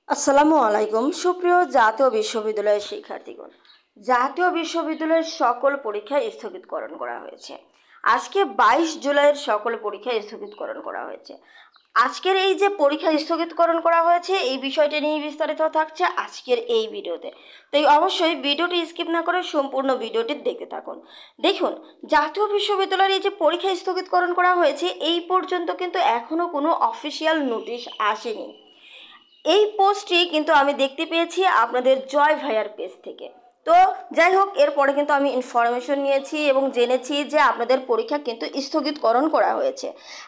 আসসালামু আলাইকুম সুপ্রিয় জাতীয় বিশ্ববিদ্যালয়ের শিক্ষার্থীগণ। জাতীয় বিশ্ববিদ্যালয়ের সকল পরীক্ষা স্থগিতকরণ করা হয়েছে। আজকে 22 জুলাইয়ের সকল পরীক্ষা স্থগিতকরণ করা হয়েছে। আজকের এই যে পরীক্ষা স্থগিতকরণ করা হয়েছে এই বিষয়টি নিয়ে বিস্তারিত থাকছে আজকের এই ভিডিওতে। তাই অবশ্যই ভিডিওটি স্কিপ না করে সম্পূর্ণ ভিডিওটি দেখতে থাকুন। দেখুন, জাতীয় বিশ্ববিদ্যালয়ের এই যে পরীক্ষা স্থগিতকরণ করা হয়েছে এই পর্যন্ত কিন্তু এখনও কোনো অফিসিয়াল নোটিশ আসেনি। এই পোস্টটি কিন্তু আমি দেখতে পেয়েছি আপনাদের জয় ভাইয়ার পেজ থেকে। তো যাই হোক, এরপরে কিন্তু আমি ইনফরমেশন নিয়েছি এবং জেনেছি যে আপনাদের পরীক্ষা কিন্তু স্থগিতকরণ করা হয়েছে।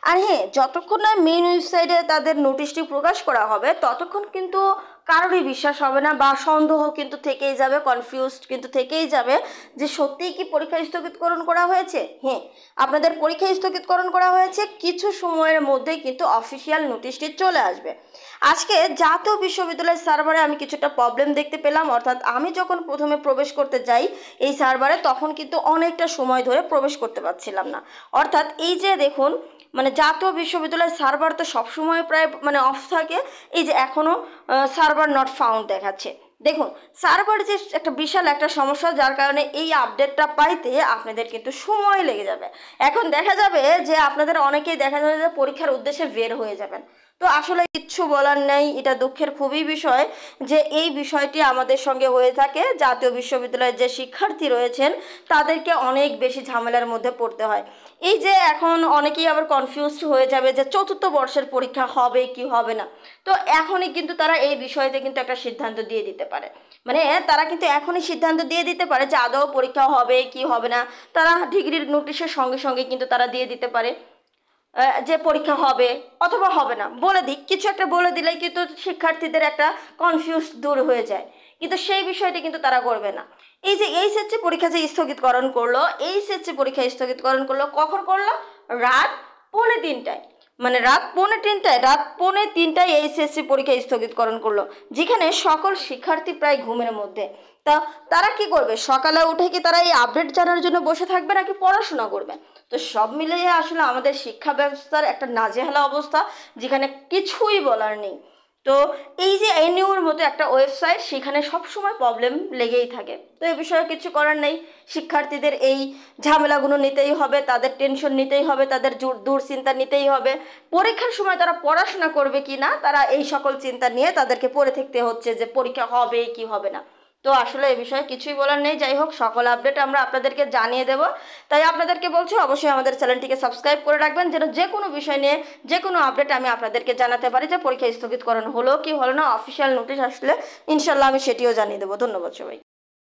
আর হ্যাঁ, যতক্ষণ না মেইন ওয়েবসাইটে তাদের নোটিশটি প্রকাশ করা হবে ততক্ষণ কিন্তু কারোরই বিশ্বাস হবে না বা সন্দেহ কিন্তু থেকেই যাবে, কনফিউজড কিন্তু থেকেই যাবে যে সত্যিই কি পরীক্ষা স্থগিতকরণ করা হয়েছে। হ্যাঁ, আপনাদের পরীক্ষা স্থগিতকরণ করা হয়েছে, কিছু সময়ের মধ্যেই কিন্তু অফিসিয়াল নোটিশটি চলে আসবে। আজকে জাতীয় বিশ্ববিদ্যালয়ের সার্ভারে আমি কিছুটা প্রবলেম দেখতে পেলাম, অর্থাৎ আমি যখন প্রথমে প্রবেশ করতে যাই এই সার্ভারে তখন কিন্তু অনেকটা সময় ধরে প্রবেশ করতে পারছিলাম না। অর্থাৎ এই যে দেখুন, জাতীয় বিশ্ববিদ্যালয়ের সার্ভার তো সবসময় প্রায় অফ থাকে। এই যে এখনও সার্ভার নট ফাউন্ড দেখাচ্ছে। দেখুন, সার্ভার যে একটা বিশাল একটা সমস্যা, যার কারণে এই আপডেটটা পাইতে আপনাদের কিন্তু সময় লেগে যাবে। এখন দেখা যাবে যে আপনাদের অনেকেই দেখা যাবে যে পরীক্ষার উদ্দেশ্যে বের হয়ে যাবেন। তো আসলে কিচ্ছু বলার নেই, এটা দুঃখের খুবই বিষয় যে এই বিষয়টি আমাদের সঙ্গে হয়ে থাকে। জাতীয় বিশ্ববিদ্যালয়ের যে শিক্ষার্থী রয়েছেন তাদেরকে অনেক বেশি ঝামেলার মধ্যে পড়তে হয়। এই যে এখন অনেকেই আবার কনফিউজড হয়ে যাবে যে চতুর্থ বর্ষের পরীক্ষা হবে কি হবে না। তো এখনই কিন্তু তারা এই বিষয়তে কিন্তু একটা সিদ্ধান্ত দিয়ে দিতে পারে, তারা কিন্তু এখনই সিদ্ধান্ত দিয়ে দিতে পারে যে আদৌ পরীক্ষা হবে কি হবে না। তারা ডিগ্রির নোটিশের সঙ্গে সঙ্গে কিন্তু তারা দিয়ে দিতে পারে যে পরীক্ষা হবে অথবা হবে না, বলে দিক, কিছু একটা বলে দিলেই কিন্তু শিক্ষার্থীদের একটা কনফিউজ দূর হয়ে যায়। কিন্তু সেই বিষয়টি কিন্তু তারা করবে না। এই যে এইচএসসি পরীক্ষা যে স্থগিতকরণ করলো, এইচএসসি পরীক্ষা স্থগিতকরণ করলো কখন করলো? রাত 2:45টায়। রাত 2:45টায় এইচএসসি পরীক্ষা স্থগিতকরণ করলো, যেখানে সকল শিক্ষার্থী প্রায় ঘুমের মধ্যে। তা তারা কি করবে? সকালে উঠে কি তারা এই আপডেট জানার জন্য বসে থাকবে নাকি পড়াশোনা করবে? তো সব মিলিয়ে আসলে আমাদের শিক্ষা ব্যবস্থার একটা নাজেহালা অবস্থা, যেখানে কিছুই বলার নেই। তো এই যে এনইউর মতো একটা ওয়েবসাইট, সেখানে সবসময় প্রবলেম লেগেই থাকে। তো এই বিষয়ে কিছু করার নেই, শিক্ষার্থীদের এই ঝামেলাগুলো নিতেই হবে, তাদের টেনশন নিতেই হবে, তাদের দুশ্চিন্তা নিতেই হবে। পরীক্ষার সময় তারা পড়াশোনা করবে কি না, তারা এই সকল চিন্তা নিয়ে তাদেরকে পড়ে থাকতে হচ্ছে যে পরীক্ষা হবে কি হবে না। তো আসলে এই বিষয়ে কিছুই বলার নেই। যাই হোক, সকল আপডেট আমরা আপনাদেরকে জানিয়ে দেব। তাই আপনাদেরকে বলছি অবশ্যই আমাদের চ্যানেলটিকে সাবস্ক্রাইব করে রাখবেন, যেন যে কোনো বিষয় নিয়ে যে কোনো আপডেট আমি আপনাদেরকে জানাতে পারি যে পরীক্ষা স্থগিতকরণ হলো কি হলো না। অফিসিয়াল নোটিশ আসলে ইনশাল্লাহ আমি সেটিও জানিয়ে দেবো। ধন্যবাদ সবাই।